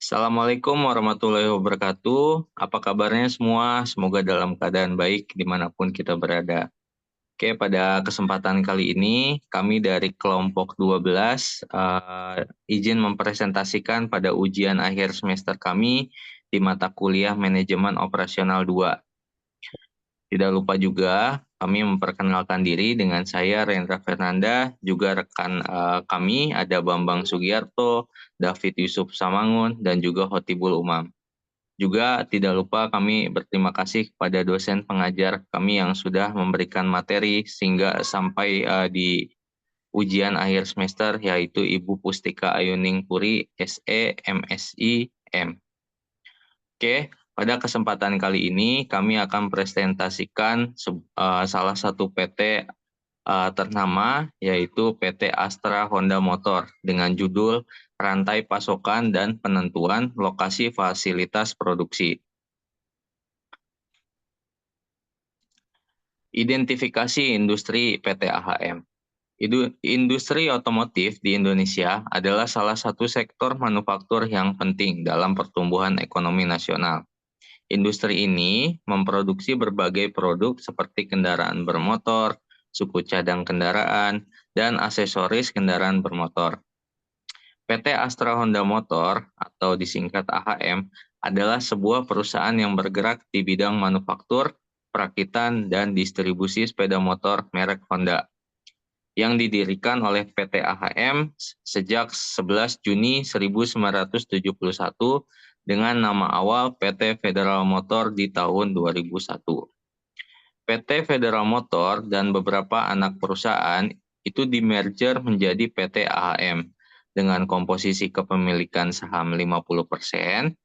Assalamualaikum warahmatullahi wabarakatuh. Apa kabarnya semua? Semoga dalam keadaan baik dimanapun kita berada. Oke, pada kesempatan kali ini kami dari kelompok 12 izin mempresentasikan pada ujian akhir semester kami di mata kuliah Manajemen Operasional 2. Tidak lupa juga kami memperkenalkan diri dengan saya Rendra Fernanda, juga rekan kami ada Bambang Sugiarto, David Yusuf Samangun, dan juga Hotibul Umam. Juga tidak lupa kami berterima kasih kepada dosen pengajar kami yang sudah memberikan materi sehingga sampai di ujian akhir semester, yaitu Ibu Pustika Ayuning Puri, SE, MSI, M. Oke, pada kesempatan kali ini kami akan presentasikan salah satu PT ternama, yaitu PT Astra Honda Motor dengan judul Rantai Pasokan dan Penentuan Lokasi Fasilitas Produksi. Identifikasi industri PT AHM. Industri otomotif di Indonesia adalah salah satu sektor manufaktur yang penting dalam pertumbuhan ekonomi nasional. Industri ini memproduksi berbagai produk seperti kendaraan bermotor, suku cadang kendaraan, dan aksesoris kendaraan bermotor. PT Astra Honda Motor atau disingkat AHM adalah sebuah perusahaan yang bergerak di bidang manufaktur, perakitan, dan distribusi sepeda motor merek Honda yang didirikan oleh PT AHM sejak 11 Juni 1971 dengan nama awal PT Federal Motor di tahun 2001. PT Federal Motor dan beberapa anak perusahaan itu dimerger menjadi PT AHM dengan komposisi kepemilikan saham 50%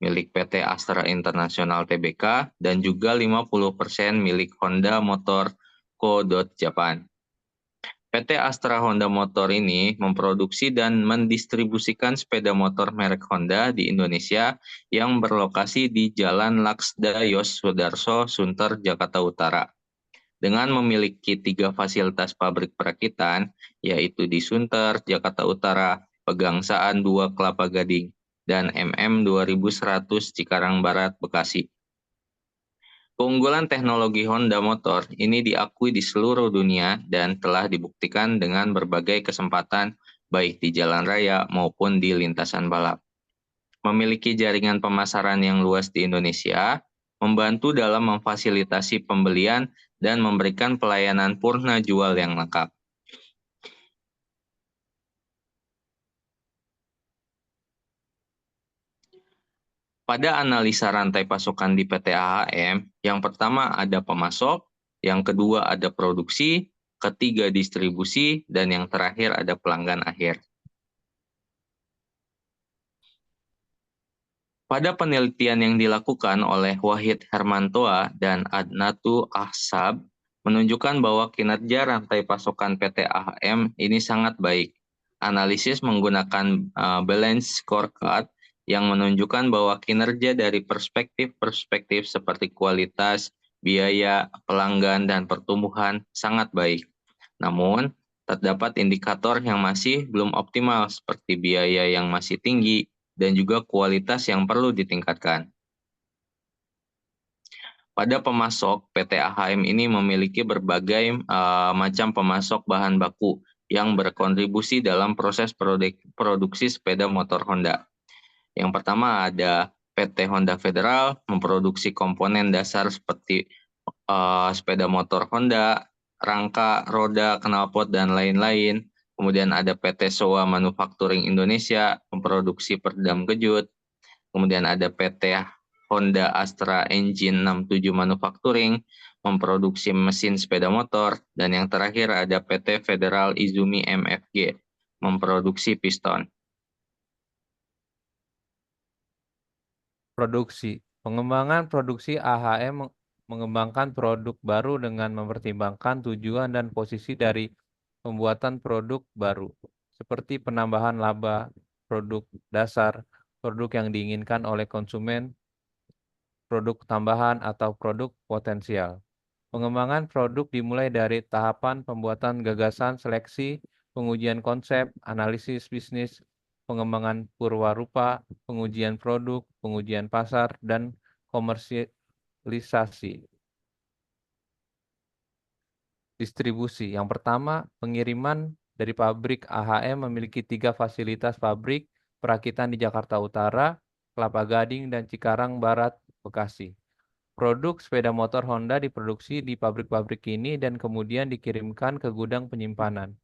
milik PT Astra International Tbk dan juga 50% milik Honda Motor Co. Japan. PT Astra Honda Motor ini memproduksi dan mendistribusikan sepeda motor merek Honda di Indonesia yang berlokasi di Jalan Laksda Yos Sudarso, Sunter, Jakarta Utara. Dengan memiliki 3 fasilitas pabrik perakitan, yaitu di Sunter, Jakarta Utara, Pegangsaan 2 Kelapa Gading, dan MM 2100 Cikarang Barat, Bekasi. Keunggulan teknologi Honda Motor ini diakui di seluruh dunia dan telah dibuktikan dengan berbagai kesempatan baik di jalan raya maupun di lintasan balap. Memiliki jaringan pemasaran yang luas di Indonesia, membantu dalam memfasilitasi pembelian dan memberikan pelayanan purna jual yang lengkap. Pada analisa rantai pasokan di PT AHM, yang pertama ada pemasok, yang kedua ada produksi, ketiga distribusi, dan yang terakhir ada pelanggan akhir. Pada penelitian yang dilakukan oleh Wahid Hermantoa dan Adnatu Ahsab, menunjukkan bahwa kinerja rantai pasokan PT AHM ini sangat baik. Analisis menggunakan balance scorecard yang menunjukkan bahwa kinerja dari perspektif seperti kualitas, biaya, pelanggan, dan pertumbuhan sangat baik. Namun, terdapat indikator yang masih belum optimal seperti biaya yang masih tinggi dan juga kualitas yang perlu ditingkatkan. Pada pemasok, PT AHM ini memiliki berbagai macam pemasok bahan baku yang berkontribusi dalam proses produksi sepeda motor Honda. Yang pertama ada PT Honda Federal memproduksi komponen dasar seperti sepeda motor Honda, rangka, roda, knalpot, dan lain-lain. Kemudian ada PT Showa Manufacturing Indonesia memproduksi peredam kejut. Kemudian ada PT Honda Astra Engine 67 Manufacturing memproduksi mesin sepeda motor. Dan yang terakhir ada PT Federal Izumi MFG memproduksi piston. Produksi. Pengembangan produksi AHM mengembangkan produk baru dengan mempertimbangkan tujuan dan posisi dari pembuatan produk baru, seperti penambahan laba, produk dasar, produk yang diinginkan oleh konsumen, produk tambahan atau produk potensial. Pengembangan produk dimulai dari tahapan pembuatan gagasan, seleksi, pengujian konsep, analisis bisnis, pengembangan purwarupa, pengujian produk, pengujian pasar, dan komersialisasi. Distribusi. Yang pertama, pengiriman dari pabrik AHM memiliki 3 fasilitas pabrik perakitan di Jakarta Utara, Kelapa Gading, dan Cikarang Barat, Bekasi. Produk sepeda motor Honda diproduksi di pabrik-pabrik ini dan kemudian dikirimkan ke gudang penyimpanan.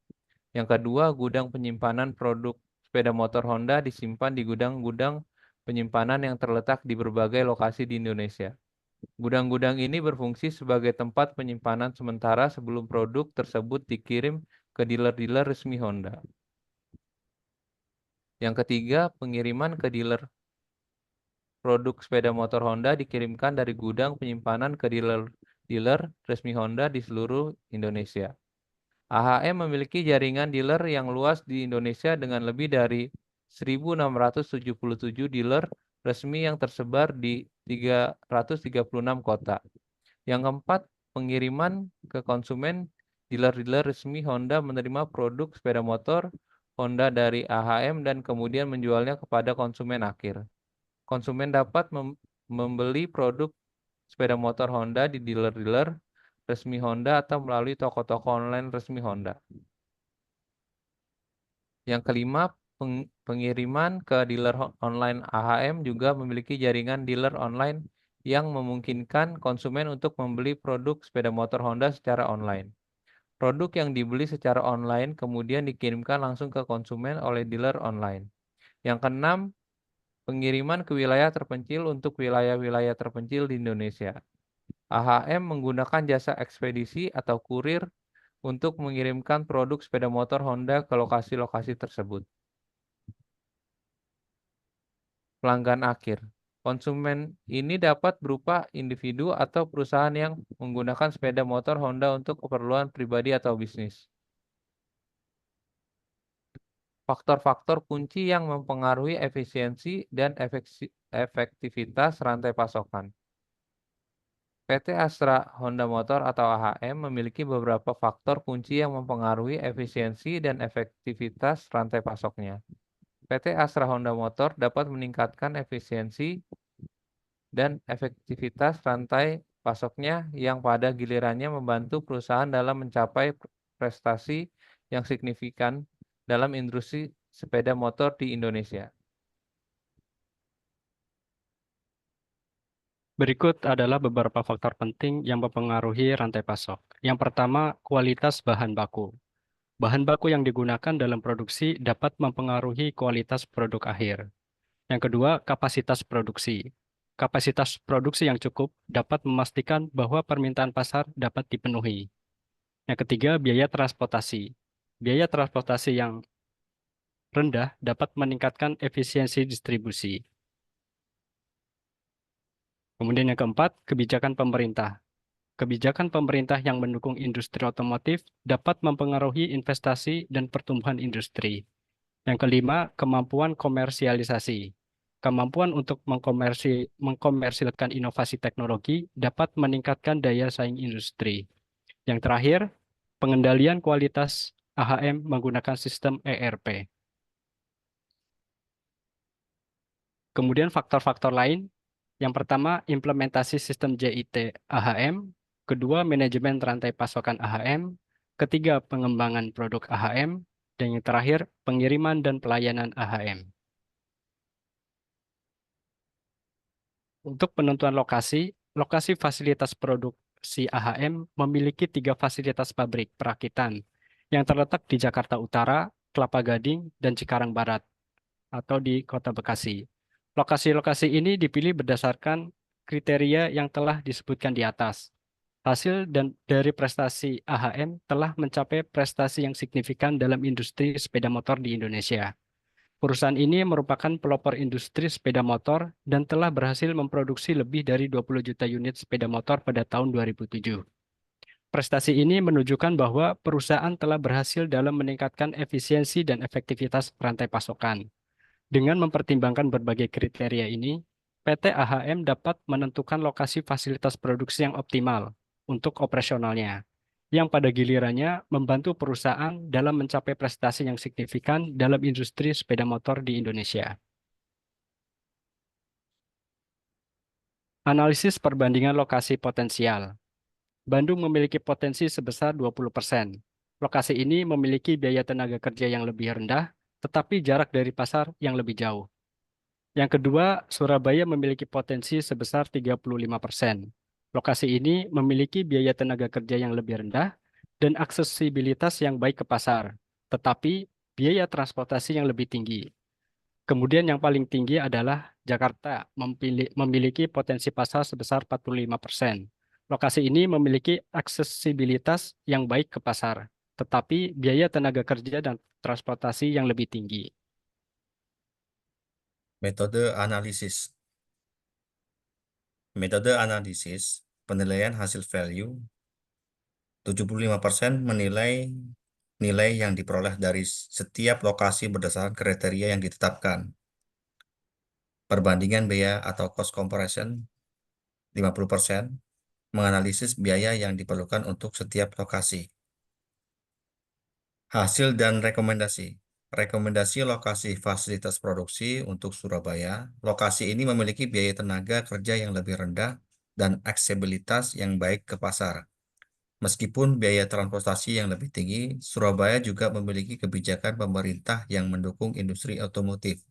Yang kedua, gudang penyimpanan produk sepeda motor Honda disimpan di gudang-gudang penyimpanan yang terletak di berbagai lokasi di Indonesia. Gudang-gudang ini berfungsi sebagai tempat penyimpanan sementara sebelum produk tersebut dikirim ke dealer-dealer resmi Honda. Yang ketiga, pengiriman ke dealer produk sepeda motor Honda dikirimkan dari gudang penyimpanan ke dealer resmi Honda di seluruh Indonesia. AHM memiliki jaringan dealer yang luas di Indonesia dengan lebih dari 1.677 dealer resmi yang tersebar di 336 kota. Yang keempat, pengiriman ke konsumen. Dealer-dealer resmi Honda menerima produk sepeda motor Honda dari AHM dan kemudian menjualnya kepada konsumen akhir. Konsumen dapat membeli produk sepeda motor Honda di dealer-dealer resmi Honda atau melalui toko-toko online resmi Honda. Yang kelima, pengiriman ke dealer online AHM juga memiliki jaringan dealer online yang memungkinkan konsumen untuk membeli produk sepeda motor Honda secara online. Produk yang dibeli secara online kemudian dikirimkan langsung ke konsumen oleh dealer online. Yang keenam, pengiriman ke wilayah terpencil untuk wilayah-wilayah terpencil di Indonesia. AHM menggunakan jasa ekspedisi atau kurir untuk mengirimkan produk sepeda motor Honda ke lokasi-lokasi tersebut. Pelanggan akhir. Konsumen ini dapat berupa individu atau perusahaan yang menggunakan sepeda motor Honda untuk keperluan pribadi atau bisnis. Faktor-faktor kunci yang mempengaruhi efisiensi dan efektivitas rantai pasokan. PT Astra Honda Motor atau AHM memiliki beberapa faktor kunci yang mempengaruhi efisiensi dan efektivitas rantai pasoknya. PT Astra Honda Motor dapat meningkatkan efisiensi dan efektivitas rantai pasoknya yang pada gilirannya membantu perusahaan dalam mencapai prestasi yang signifikan dalam industri sepeda motor di Indonesia. Berikut adalah beberapa faktor penting yang mempengaruhi rantai pasok. Yang pertama, kualitas bahan baku. Bahan baku yang digunakan dalam produksi dapat mempengaruhi kualitas produk akhir. Yang kedua, kapasitas produksi. Kapasitas produksi yang cukup dapat memastikan bahwa permintaan pasar dapat dipenuhi. Yang ketiga, biaya transportasi. Biaya transportasi yang rendah dapat meningkatkan efisiensi distribusi. Kemudian yang keempat, kebijakan pemerintah. Kebijakan pemerintah yang mendukung industri otomotif dapat mempengaruhi investasi dan pertumbuhan industri. Yang kelima, kemampuan komersialisasi. Kemampuan untuk mengkomersilkan inovasi teknologi dapat meningkatkan daya saing industri. Yang terakhir, pengendalian kualitas AHM menggunakan sistem ERP. Kemudian faktor-faktor lain, yang pertama, implementasi sistem JIT AHM. Kedua, manajemen rantai pasokan AHM. Ketiga, pengembangan produk AHM. Dan yang terakhir, pengiriman dan pelayanan AHM. Untuk penentuan lokasi, lokasi fasilitas produksi AHM memiliki 3 fasilitas pabrik perakitan yang terletak di Jakarta Utara, Kelapa Gading, dan Cikarang Barat atau di Kota Bekasi. Lokasi-lokasi ini dipilih berdasarkan kriteria yang telah disebutkan di atas. Hasil dari prestasi AHM telah mencapai prestasi yang signifikan dalam industri sepeda motor di Indonesia. Perusahaan ini merupakan pelopor industri sepeda motor dan telah berhasil memproduksi lebih dari 20 juta unit sepeda motor pada tahun 2007. Prestasi ini menunjukkan bahwa perusahaan telah berhasil dalam meningkatkan efisiensi dan efektivitas rantai pasokan. Dengan mempertimbangkan berbagai kriteria ini, PT AHM dapat menentukan lokasi fasilitas produksi yang optimal untuk operasionalnya. yang pada gilirannya membantu perusahaan dalam mencapai prestasi yang signifikan dalam industri sepeda motor di Indonesia. Analisis perbandingan lokasi potensial. Bandung memiliki potensi sebesar 20%. Lokasi ini memiliki biaya tenaga kerja yang lebih rendah, tetapi jarak dari pasar yang lebih jauh. Yang kedua, Surabaya memiliki potensi sebesar 35%. Lokasi ini memiliki biaya tenaga kerja yang lebih rendah dan aksesibilitas yang baik ke pasar, tetapi biaya transportasi yang lebih tinggi. Kemudian yang paling tinggi adalah Jakarta memiliki potensi pasar sebesar 45%. Lokasi ini memiliki aksesibilitas yang baik ke pasar, tetapi biaya tenaga kerja dan transportasi yang lebih tinggi. Metode analisis. Metode analisis penilaian hasil value 75% menilai nilai yang diperoleh dari setiap lokasi berdasarkan kriteria yang ditetapkan. Perbandingan biaya atau cost comparison 50% menganalisis biaya yang diperlukan untuk setiap lokasi. Hasil dan rekomendasi. Rekomendasi lokasi fasilitas produksi untuk Surabaya. Lokasi ini memiliki biaya tenaga kerja yang lebih rendah dan aksesibilitas yang baik ke pasar. Meskipun biaya transportasi yang lebih tinggi, Surabaya juga memiliki kebijakan pemerintah yang mendukung industri otomotif.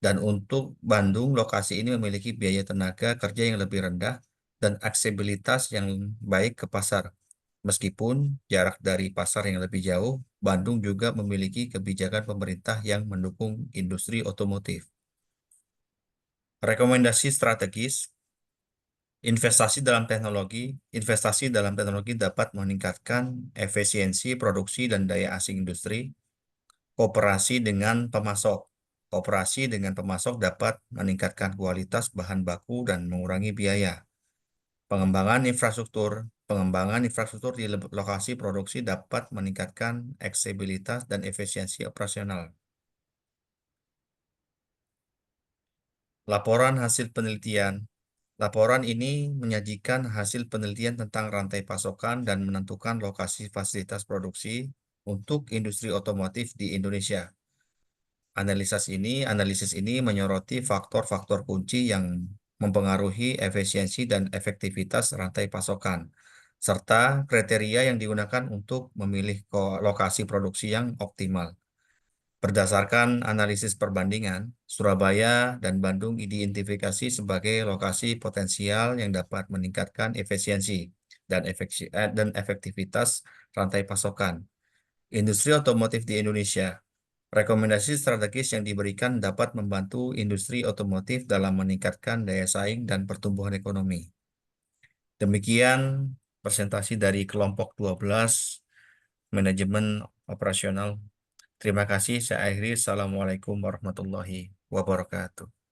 Dan untuk Bandung, lokasi ini memiliki biaya tenaga kerja yang lebih rendah dan aksesibilitas yang baik ke pasar. Meskipun jarak dari pasar yang lebih jauh, Bandung juga memiliki kebijakan pemerintah yang mendukung industri otomotif. Rekomendasi strategis. Investasi dalam teknologi. Investasi dalam teknologi dapat meningkatkan efisiensi produksi dan daya asing industri. Kooperasi dengan pemasok. Kooperasi dengan pemasok dapat meningkatkan kualitas bahan baku dan mengurangi biaya. Pengembangan infrastruktur. Pengembangan infrastruktur di lokasi produksi dapat meningkatkan aksesibilitas dan efisiensi operasional. Laporan hasil penelitian. Laporan ini menyajikan hasil penelitian tentang rantai pasokan dan menentukan lokasi fasilitas produksi untuk industri otomotif di Indonesia. Analisis ini menyoroti faktor-faktor kunci yang mempengaruhi efisiensi dan efektivitas rantai pasokan, serta kriteria yang digunakan untuk memilih lokasi produksi yang optimal. Berdasarkan analisis perbandingan, Surabaya dan Bandung diidentifikasi sebagai lokasi potensial yang dapat meningkatkan efisiensi dan efektivitas rantai pasokan industri otomotif di Indonesia. Rekomendasi strategis yang diberikan dapat membantu industri otomotif dalam meningkatkan daya saing dan pertumbuhan ekonomi. Demikian presentasi dari kelompok 12 manajemen operasional. Terima kasih, saya akhiri. Assalamualaikum warahmatullahi wabarakatuh.